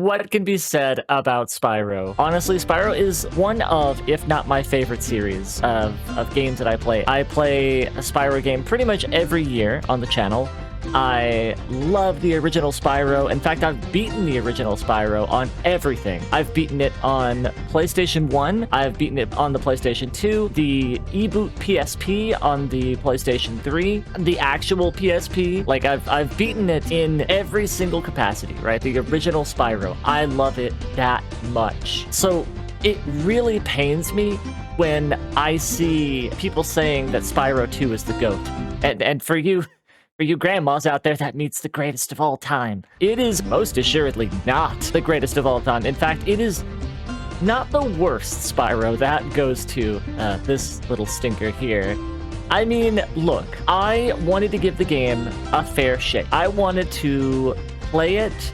what can be said about Spyro? Honestly, Spyro is one of, if not my favorite series of games that I play. I play a Spyro game pretty much every year on the channel. I love the original Spyro. In fact, I've beaten the original Spyro on everything. I've beaten it on PlayStation 1. I've beaten it on the PlayStation 2, the eBoot PSP on the PlayStation 3, the actual PSP. Like, I've beaten it in every single capacity, right? The original Spyro. I love it that much. So it really pains me when I see people saying that Spyro 2 is the GOAT. And for you grandmas out there, that means the greatest of all time. It is most assuredly not the greatest of all time. In fact, it is not the worst Spyro. That goes to this little stinker here. I mean, look, I wanted to give the game a fair shake. I wanted to play it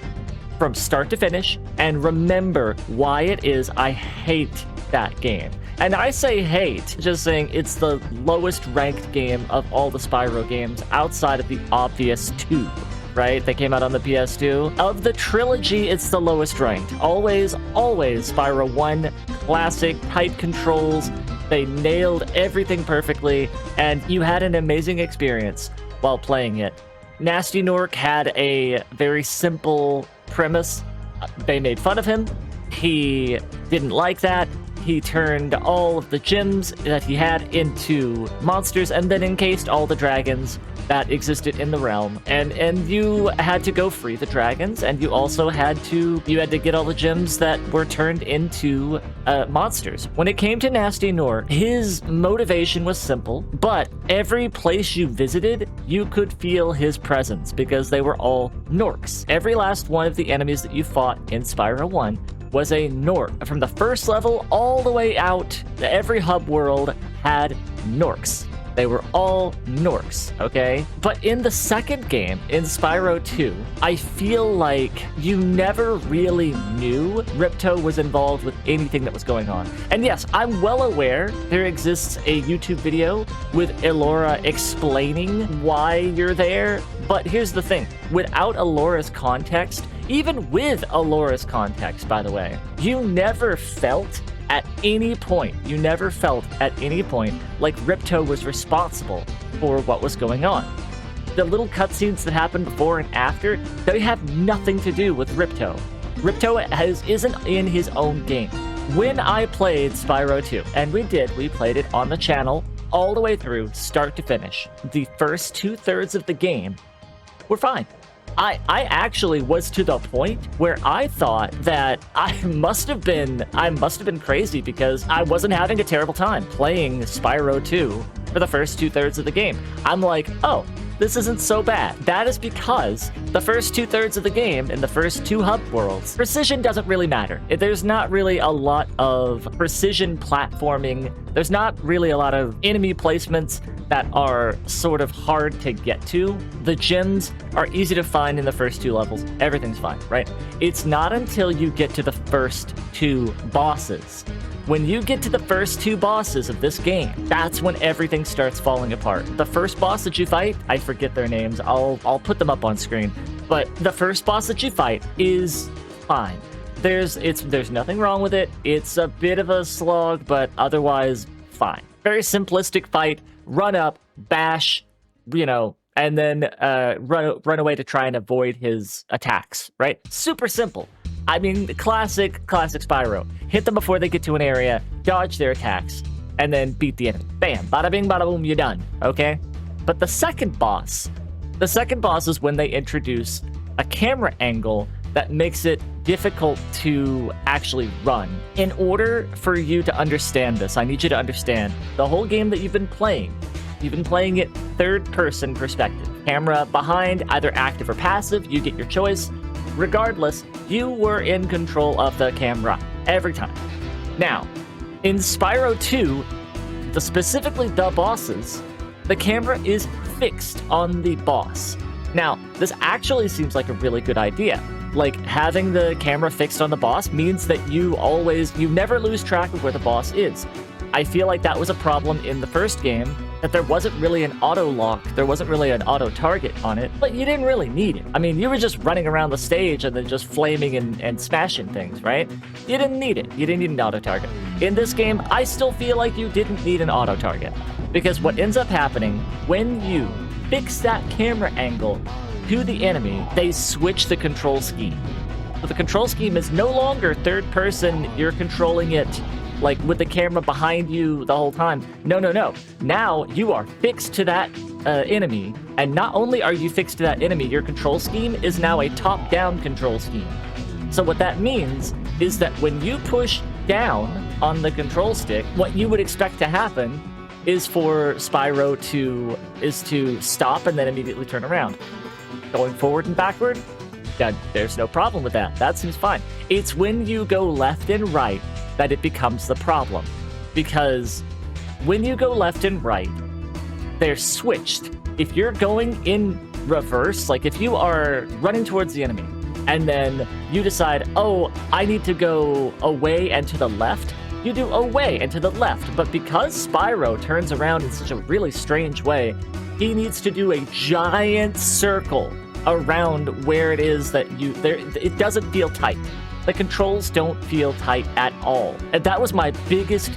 from start to finish and remember why it is I hate that game. And I say hate, just saying it's the lowest ranked game of all the Spyro games outside of the obvious two, right? They came out on the PS2. Of the trilogy, it's the lowest ranked. Always Spyro 1, classic, tight controls. They nailed everything perfectly, and you had an amazing experience while playing it. Nasty Nork had a very simple premise. They made fun of him. He didn't like that. He turned all of the gems that he had into monsters and then encased all the dragons that existed in the realm. And you had to go free the dragons, and you also had to get all the gems that were turned into monsters. When it came to Nasty Nork, his motivation was simple, but every place you visited, you could feel his presence because they were all Norks. Every last one of the enemies that you fought in Spyro 1 was a Nork. From the first level all the way out, every hub world had Norks. They were all Norks, okay? But in the second game, in Spyro 2, I feel like you never really knew Ripto was involved with anything that was going on. And yes, I'm well aware there exists a YouTube video with Elora explaining why you're there, but here's the thing. Without Elora's context, even with Elora's context, by the way, you never felt at any point like Ripto was responsible for what was going on. The little cutscenes that happened before and after, they have nothing to do with Ripto. Ripto isn't in his own game. When I played Spyro 2, and we played it on the channel all the way through, start to finish, the first 2/3 of the game were fine. I actually was to the point where I thought that I must have been crazy because I wasn't having a terrible time playing Spyro 2 for the first 2/3 of the game. I'm like, oh, this isn't so bad. That is because the first 2/3 of the game in the first two hub worlds, precision doesn't really matter. There's not really a lot of precision platforming. There's not really a lot of enemy placements that are sort of hard to get to. The gems are easy to find in the first two levels. Everything's fine, right? It's not until you get to the first two bosses. When you get to the first two bosses of this game, that's when everything starts falling apart. The first boss that you fight, I forget their names. I'll put them up on screen. But the first boss that you fight is fine. There's nothing wrong with it. It's a bit of a slog, but otherwise fine. Very simplistic fight. Run up, bash, and then run away to try and avoid his attacks, right? Super simple. I mean, classic Spyro. Hit them before they get to an area, dodge their attacks, and then beat the enemy. Bam, bada bing, bada boom, you're done, okay? But the second boss is when they introduce a camera angle that makes it difficult to actually run. In order for you to understand this, I need you to understand the whole game that you've been playing it third-person perspective. Camera behind, either active or passive, you get your choice. Regardless, you were in control of the camera every time. Now, in Spyro 2, specifically the bosses, the camera is fixed on the boss. Now, this actually seems like a really good idea. Like, having the camera fixed on the boss means that you never lose track of where the boss is. I feel like that was a problem in the first game that there wasn't really an auto lock, there wasn't really an auto target on it, but you didn't really need it. I mean, you were just running around the stage and then just flaming and smashing things, right? You didn't need it. You didn't need an auto target. In this game, I still feel like you didn't need an auto target, because what ends up happening when you fix that camera angle to the enemy, they switch the control scheme. So the control scheme is no longer third person, you're controlling it like with the camera behind you the whole time. No. Now you are fixed to that enemy, and not only are you fixed to that enemy, your control scheme is now a top-down control scheme. So what that means is that when you push down on the control stick, what you would expect to happen is for Spyro to stop and then immediately turn around. Going forward and backward, there's no problem with that. That seems fine. It's when you go left and right that it becomes the problem. Because when you go left and right, they're switched. If you're going in reverse, like if you are running towards the enemy, and then you decide, oh, I need to go away and to the left, you do away and to the left. But because Spyro turns around in such a really strange way, he needs to do a giant circle around where it is that it doesn't feel tight. The controls don't feel tight at all. And that was my biggest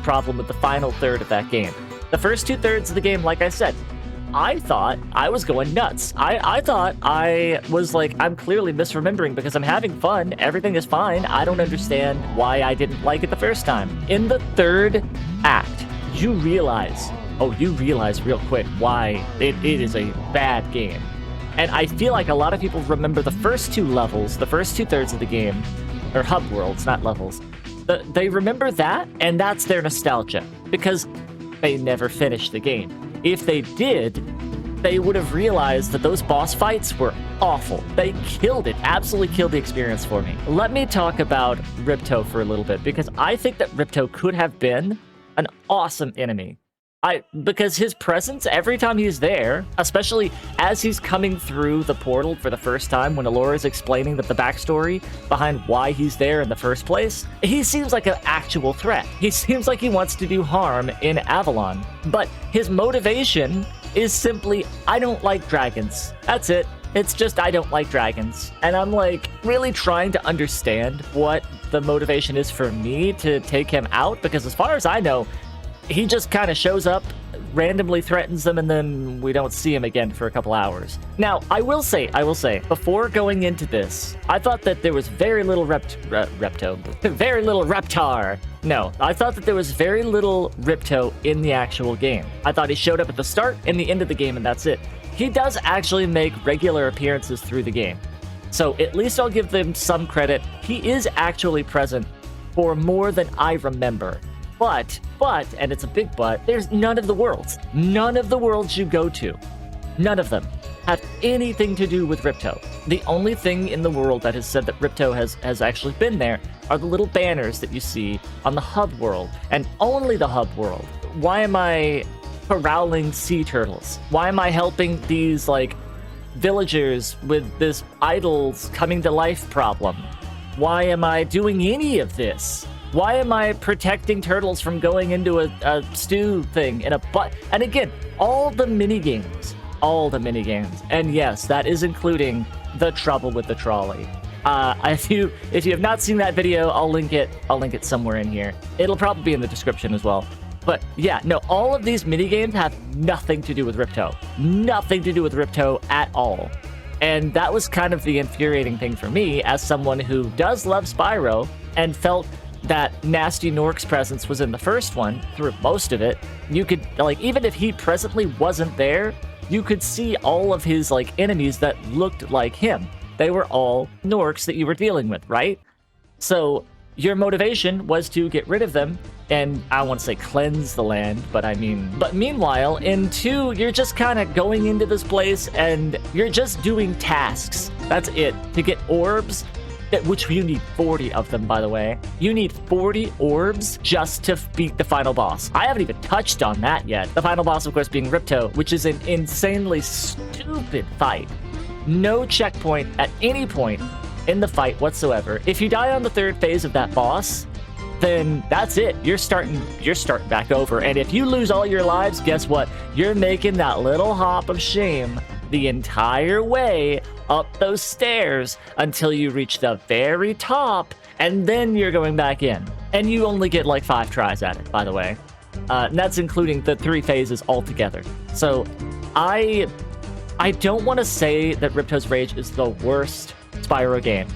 problem with the final third of that game. The first 2/3 of the game, like I said, I thought I was going nuts. I thought I was like, I'm clearly misremembering because I'm having fun. Everything is fine. I don't understand why I didn't like it the first time. In the third act, you realize real quick why it is a bad game. And I feel like a lot of people remember the first two levels, the first 2/3 of the game, or hub worlds, not levels. They remember that, and that's their nostalgia, because they never finished the game. If they did, they would have realized that those boss fights were awful. They killed it, absolutely killed the experience for me. Let me talk about Ripto for a little bit, because I think that Ripto could have been an awesome enemy. Because his presence, every time he's there, especially as he's coming through the portal for the first time, when Alora's explaining the backstory behind why he's there in the first place, he seems like an actual threat. He seems like he wants to do harm in Avalon. But his motivation is simply, I don't like dragons. That's it. It's just, I don't like dragons. And I'm like really trying to understand what the motivation is for me to take him out, because as far as I know, he just kind of shows up, randomly threatens them, and then we don't see him again for a couple hours. Now, I will say, before going into this, I thought that there was very little Ripto. Very little Reptar. No, I thought that there was very little Ripto in the actual game. I thought he showed up at the start and the end of the game, and that's it. He does actually make regular appearances through the game. So at least I'll give them some credit. He is actually present for more than I remember. But, and it's a big but, there's none of the worlds. None of the worlds you go to, none of them have anything to do with Ripto. The only thing in the world that has said that Ripto has actually been there are the little banners that you see on the hub world, and only the hub world. Why am I corralling sea turtles? Why am I helping these, like, villagers with this idols coming to life problem? Why am I doing any of this? Why am I protecting turtles from going into a stew thing in a butt? And again, all the minigames. And yes, that is including the trouble with the trolley. If you have not seen that video, I'll link it somewhere in here. It'll probably be in the description as well. But yeah, no, all of these minigames have nothing to do with Ripto. Nothing to do with Ripto at all. And that was kind of the infuriating thing for me as someone who does love Spyro and felt that Nasty Nork's presence was in the first one through most of it. You could, like, even if he presently wasn't there, you could see all of his, like, enemies that looked like him. They were all Norks that you were dealing with, right? So your motivation was to get rid of them and, I don't want to say cleanse the land, but meanwhile, in 2, you're just kind of going into this place and you're just doing tasks. That's it. To get orbs, which you need 40 of them, by the way. You need 40 orbs just to beat the final boss. I haven't even touched on that yet. The final boss, of course, being Ripto, which is an insanely stupid fight. No checkpoint at any point in the fight whatsoever. If you die on the 3rd phase of that boss, then that's it. You're starting back over. And if you lose all your lives, guess what? You're making that little hop of shame the entire way up those stairs until you reach the very top, and then you're going back in. And you only get like 5 tries at it, by the way. And that's including the 3 phases altogether. So I don't want to say that Ripto's Rage is the worst Spyro game.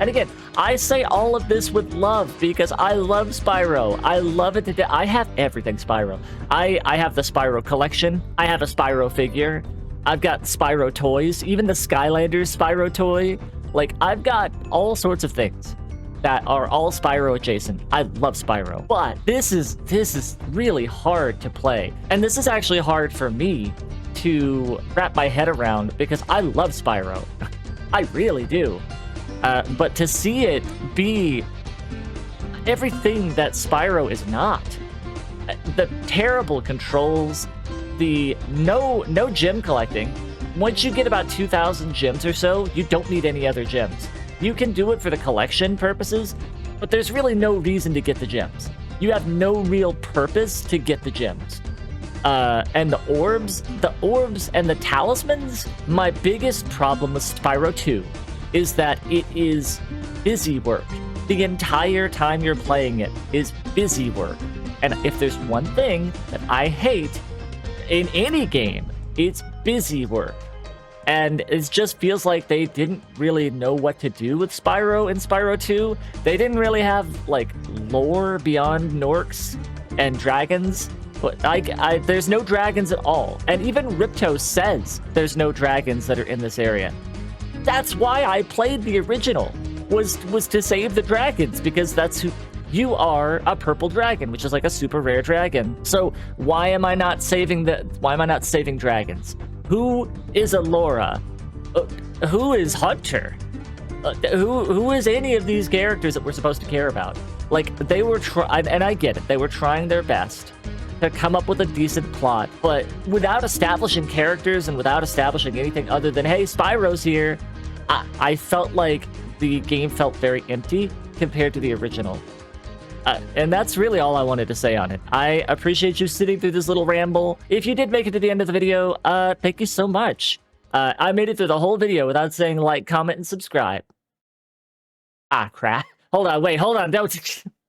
And again, I say all of this with love because I love Spyro. I love it to death. I have everything Spyro. I have the Spyro collection. I have a Spyro figure. I've got Spyro toys, even the Skylanders Spyro toy. Like, I've got all sorts of things that are all Spyro adjacent. I love Spyro. But this is really hard to play. And this is actually hard for me to wrap my head around because I love Spyro. I really do. But to see it be everything that Spyro is not, the terrible controls, the no gem collecting. Once you get about 2,000 gems or so, you don't need any other gems. You can do it for the collection purposes, but there's really no reason to get the gems. You have no real purpose to get the gems. And the orbs and the talismans, my biggest problem with Spyro 2 is that it is busy work. The entire time you're playing it is busy work. And if there's one thing that I hate in any game, it's busy work. And it just feels like they didn't really know what to do with Spyro in Spyro 2. They didn't really have, like, lore beyond Norks and dragons. But there's no dragons at all. And even Ripto says there's no dragons that are in this area. That's why I played the original, was to save the dragons, because that's who... You are a purple dragon, which is like a super rare dragon. So why am I not saving dragons? Who is Alora? Who is Hunter? Who is any of these characters that we're supposed to care about? Like, they were and I get it, they were trying their best to come up with a decent plot, but without establishing characters and without establishing anything other than, hey, Spyro's here, I felt like the game felt very empty compared to the original. And that's really all I wanted to say on it. I appreciate you sitting through this little ramble. If you did make it to the end of the video, thank you so much. I made it through the whole video without saying like, comment, and subscribe. Ah, crap. Hold on, don't...